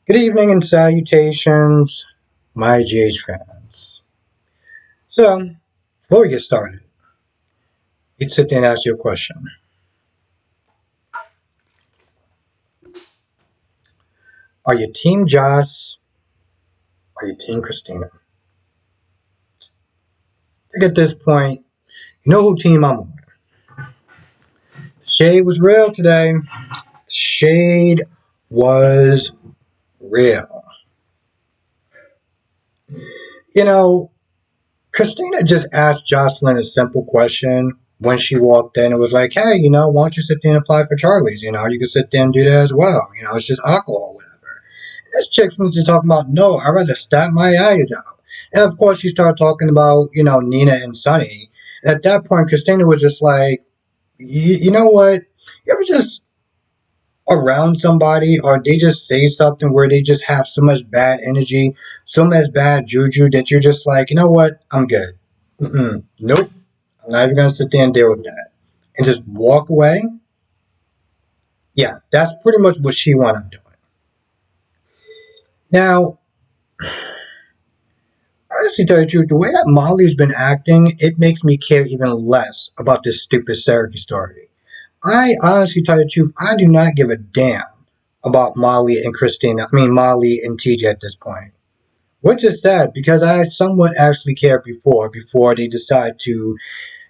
Good evening and salutations, my GH fans. So, before we get started, let's sit there and ask you a question. Are you Team Joss or are you Team Christina? I think at this point, you know who team I'm on. The shade was real today. The shade was real. You know, Christina just asked Jocelyn a simple question when she walked in. It was like, hey, why don't you sit there and apply for Charlie's? You can sit there and do that as well. It's just alcohol, whatever. This chick's just talking about, no, I'd rather stab my eyes out. And of course, she started talking about, Nina and Sonny. And at that point, Christina was just like, you know what? You ever just around somebody or they just say something where they just have so much bad energy, so much bad juju that you're just like, you know what? I'm good. Nope. I'm not even going to sit there and deal with that. And just walk away. Yeah, that's pretty much what she wound up doing. Now, honestly, tell you the truth, the way that Molly's been acting, it makes me care even less about this stupid Sergey story. I honestly tell you the truth, I do not give a damn about Molly and Christina. I mean, Molly and TJ at this point. Which is sad because I somewhat actually cared before they decide to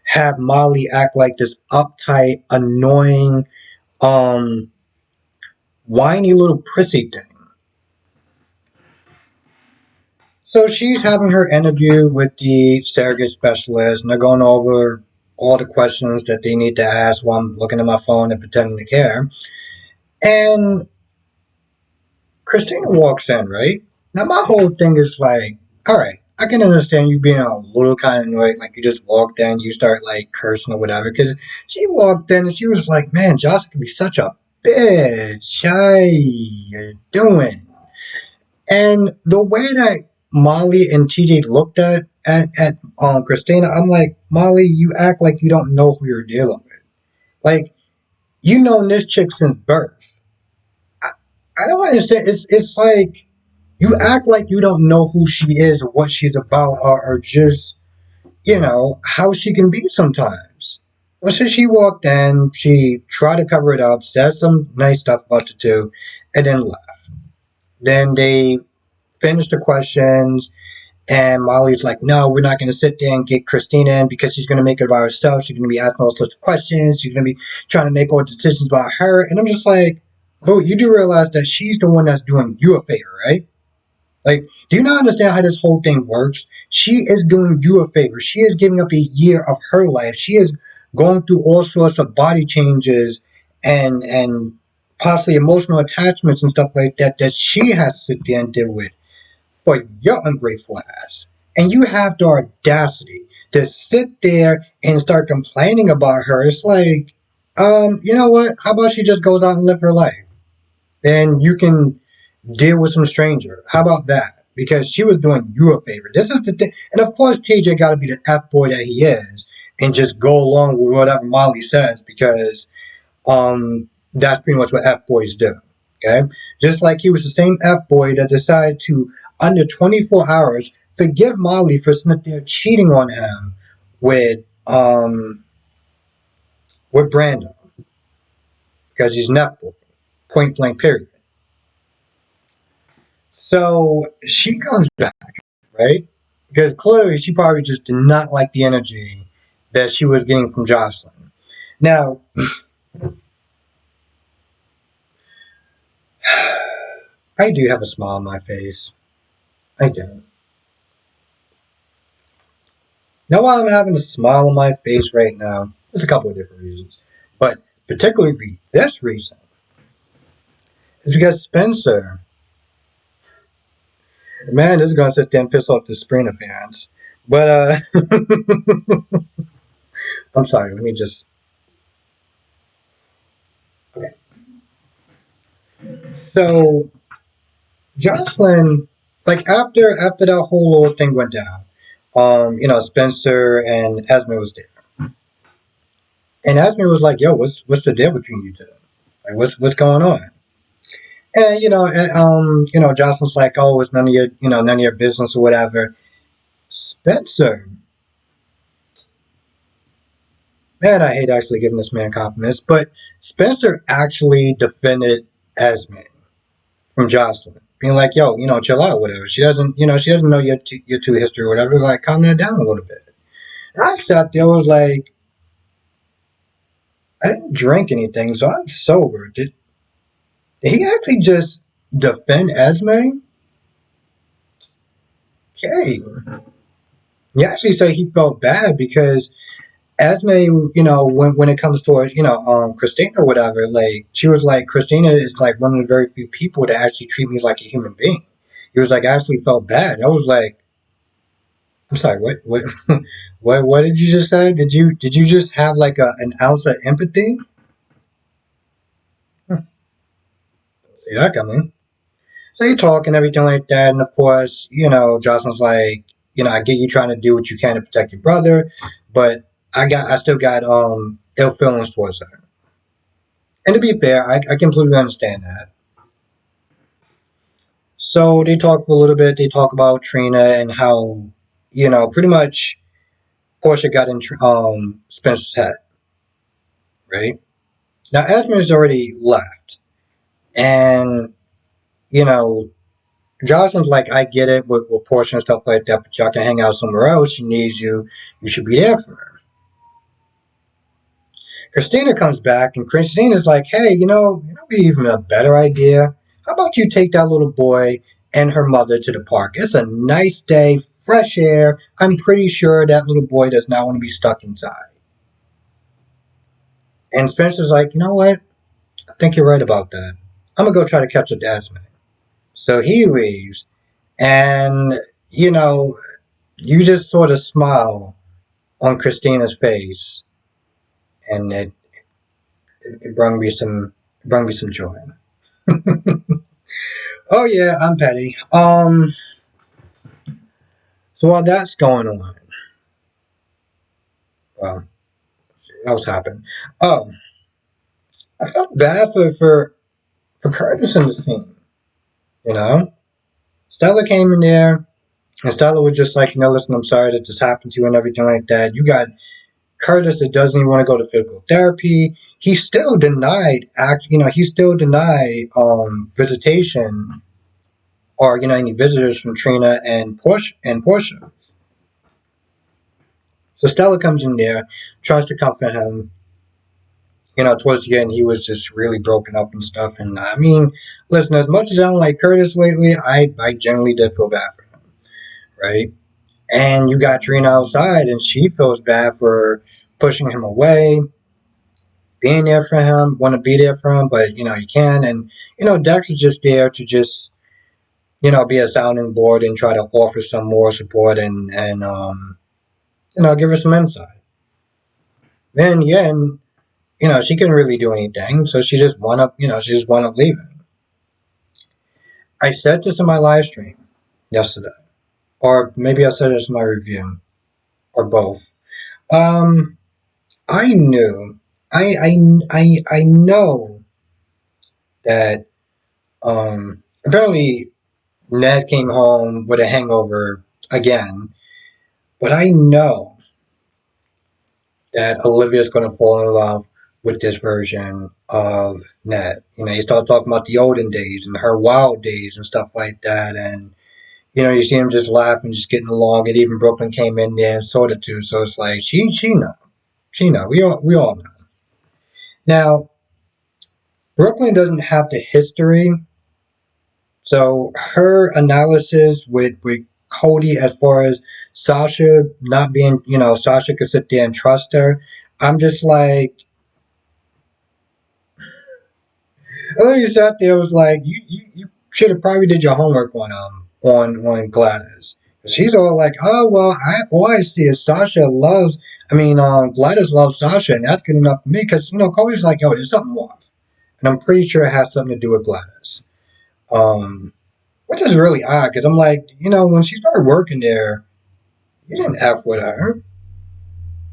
have Molly act like this uptight, annoying, um, whiny little prissy thing. So she's having her interview with the surrogate specialist, and they're going over all the questions that they need to ask while I'm looking at my phone and pretending to care. And Christina walks in, right? Now, my whole thing is like, all right, I can understand you being a little kind of annoyed, like you just walked in, you start like cursing or whatever, because she walked in and she was like, man, Josh can be such a bitch. How you doing? And the way that Molly and TJ looked at Christina, I'm like, Molly, you act like you don't know who you're dealing with. Like, you know this chick since birth. I, I don't understand. It's like you act like you don't know who she is or what she's about or just, how she can be sometimes. Well, so she walked in, she tried to cover it up, said some nice stuff about the two, and then left. Then they finished the questions. And Molly's like, no, we're not going to sit there and get Christina in because she's going to make it about herself. She's going to be asking all sorts of questions. She's going to be trying to make all decisions about her. And I'm just like, oh, you do realize that she's the one that's doing you a favor, right? Like, do you not understand how this whole thing works? She is doing you a favor. She is giving up a year of her life. She is going through all sorts of body changes and possibly emotional attachments and stuff like that that she has to sit there and deal with for your ungrateful ass. And you have the audacity to sit there and start complaining about her. It's like, you know what? How about she just goes out and live her life? Then you can deal with some stranger. How about that? Because she was doing you a favor. This is the thing. And of course, TJ got to be the F boy that he is and just go along with whatever Molly says because that's pretty much what F boys do. Okay? Just like he was the same F boy that decided to, under 24 hours, forgive Molly for sitting there cheating on him with um with Brandon because he's not point blank period. So she comes back, right? Because clearly she probably just did not like the energy that she was getting from Jocelyn. Now, I do have a smile on my face. I do. Now, why I'm having a smile on my face right now, there's a couple of different reasons. But particularly this reason is because Spencer, man, this is going to sit there and piss off the Sabrina fans. But, I'm sorry, let me just. Okay. So, Jocelyn, like after that whole little thing went down, Spencer and Esme was there, and Esme was like, "Yo, what's the deal between you two? Like, what's going on?" And Jocelyn's like, oh, it's none of your, none of your business or whatever. Spencer, man, I hate actually giving this man compliments, but Spencer actually defended Esme from Jocelyn, being like, yo, chill out, whatever. She doesn't know your two history or whatever. Like, calm that down a little bit. And I sat there, was like, I didn't drink anything, so I'm sober. Did he actually just defend Esme? Okay. He actually said he felt bad because Esme, when it comes to Christina or whatever, like she was like, Christina is like one of the very few people that actually treat me like a human being. He was like, I actually felt bad. I was like, I'm sorry, what, what did you just say? Did you just have like an ounce of empathy? Hmm, see that coming. So you talk and everything like that, and of course, Jocelyn's like, I get you trying to do what you can to protect your brother, but I still got ill feelings towards her. And to be fair, I completely understand that. So they talk for a little bit. They talk about Trina and how, pretty much Portia got in Spencer's head, right? Now Esmer's already left, and you know Jocelyn's like, I get it with Portia and stuff like that, but y'all can hang out somewhere else. She needs you. You should be there for her. Christina comes back, and Christina's like, hey, be even a better idea. How about you take that little boy and her mother to the park? It's a nice day, fresh air. I'm pretty sure that little boy does not want to be stuck inside. And Spencer's like, you know what? I think you're right about that. I'm gonna go try to catch a Desmond. So he leaves, and you know, you just sort of smile on Christina's face, and it brought me some joy. Oh yeah, I'm petty. So while that's going on, well, what else happened? Oh, I felt bad for Curtis in the scene. You know, Stella came in there, and Stella was just like, listen, I'm sorry that this happened to you and everything like that. You got Curtis that doesn't even want to go to physical therapy. He still denied he still denied visitation or any visitors from Trina and Portia. So Stella comes in there, tries to comfort him. Towards the end, he was just really broken up and stuff. And I mean, listen, as much as I don't like Curtis lately, I generally did feel bad for him, right? And you got Trina outside, and she feels bad for pushing him away, being there for him, want to be there for him, but you can. And Dex is just there to just be a sounding board and try to offer some more support and give her some insight. Then yeah, and she couldn't really do anything, so she just wound up leaving. I said this in my live stream yesterday, or maybe I said this in my review, or both. Um, I knew, I know that apparently Ned came home with a hangover again, but I know that Olivia's going to fall in love with this version of Ned. You start talking about the olden days and her wild days and stuff like that, and you see him just laughing, just getting along, and even Brooklyn came in there and sort of too. So it's like she know, we all know. Now Brooklyn doesn't have the history, so her analysis with Cody as far as Sasha not being, Sasha could sit there and trust her. I'm just like, I think you sat there was like, you should have probably did your homework on Gladys. She's all like, oh well, all I see is Sasha loves. I mean, Gladys loves Sasha, and that's good enough for me because Cody's like, yo, there's something off, and I'm pretty sure it has something to do with Gladys. Which is really odd because I'm like, when she started working there, you didn't f with her.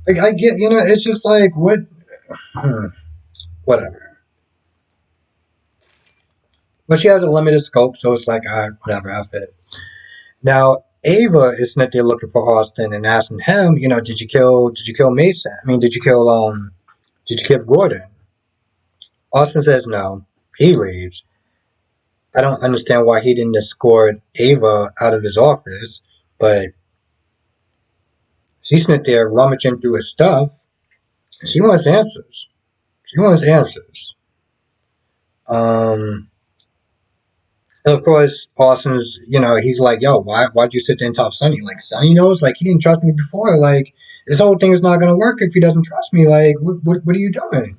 Like I get, it's just like what, whatever. But she has a limited scope, so it's like, all right, whatever, I'll fit. Now, Ava is not there looking for Austin and asking him, did you kill Mason? I mean, did you kill Gordon? Austin says no. He leaves. I don't understand why he didn't escort Ava out of his office, but she's not there rummaging through his stuff. She wants answers. She wants answers. Um, and of course, Austin's, he's like, yo, why'd you sit there and talk to Sonny? Like, Sonny knows, like, he didn't trust me before. Like, this whole thing is not going to work if he doesn't trust me. Like, what are you doing?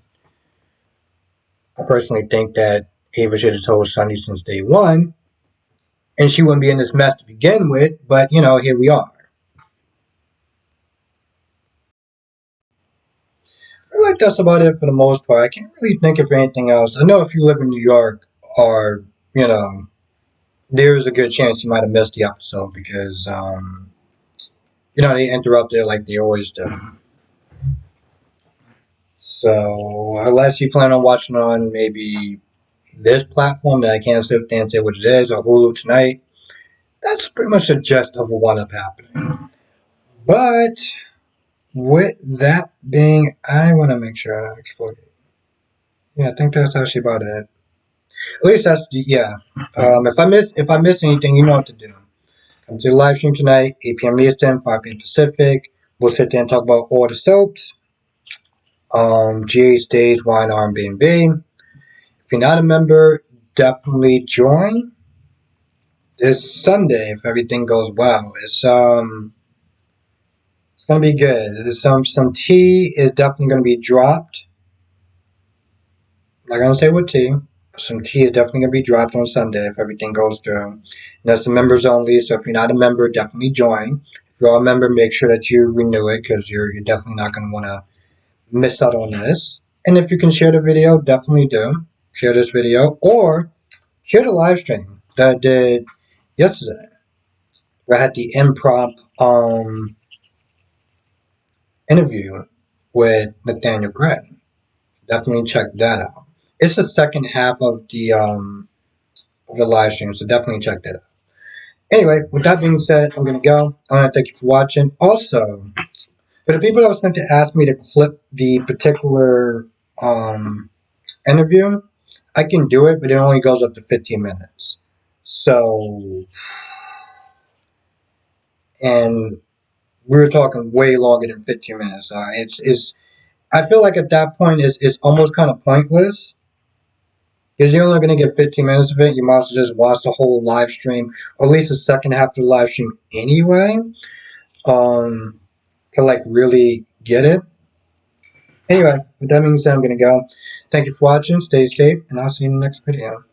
I personally think that Ava should have told Sonny since day one, and she wouldn't be in this mess to begin with, but, here we are. I feel like that's about it for the most part. I can't really think of anything else. I know if you live in New York, or, there's a good chance you might have missed the episode because, they interrupt it like they always do. So, unless you plan on watching on maybe this platform that I can't sit there and say what it is, or Hulu tonight, that's pretty much the gist of what wound up happening. But, with that being, I want to make sure I explain. Yeah, I think that's actually about it. At least that's yeah. If I miss anything, you know what to do. Come to the live stream tonight, 8 p.m. Eastern, 5 p.m. Pacific. We'll sit there and talk about all the soaps. GA Stage, Wine, R&B, and B. If you're not a member, definitely join. This Sunday, if everything goes well, it's gonna be good. There's some tea is definitely gonna be dropped. I'm not gonna say what tea. Some tea is definitely gonna be dropped on Sunday if everything goes through. And that's the members only. So if you're not a member, definitely join. If you are a member, make sure that you renew it because you're definitely not gonna want to miss out on this. And if you can share the video, definitely do. Share this video or share the live stream that I did yesterday. Where I had the improv interview with Nathaniel Gray. Definitely check that out. It's the second half of the live stream, so definitely check that out. Anyway, with that being said, I'm gonna go. I want to thank you for watching. Also, for the people that was meant to ask me to clip the particular interview, I can do it, but it only goes up to 15 minutes. So, and we were talking way longer than 15 minutes. It's I feel like at that point it's almost kind of pointless because you're only going to get 15 minutes of it. You might as well just watch the whole live stream, or at least the second half of the live stream anyway, to like really get it. Anyway, with that being said, I'm going to go. Thank you for watching. Stay safe, and I'll see you in the next video.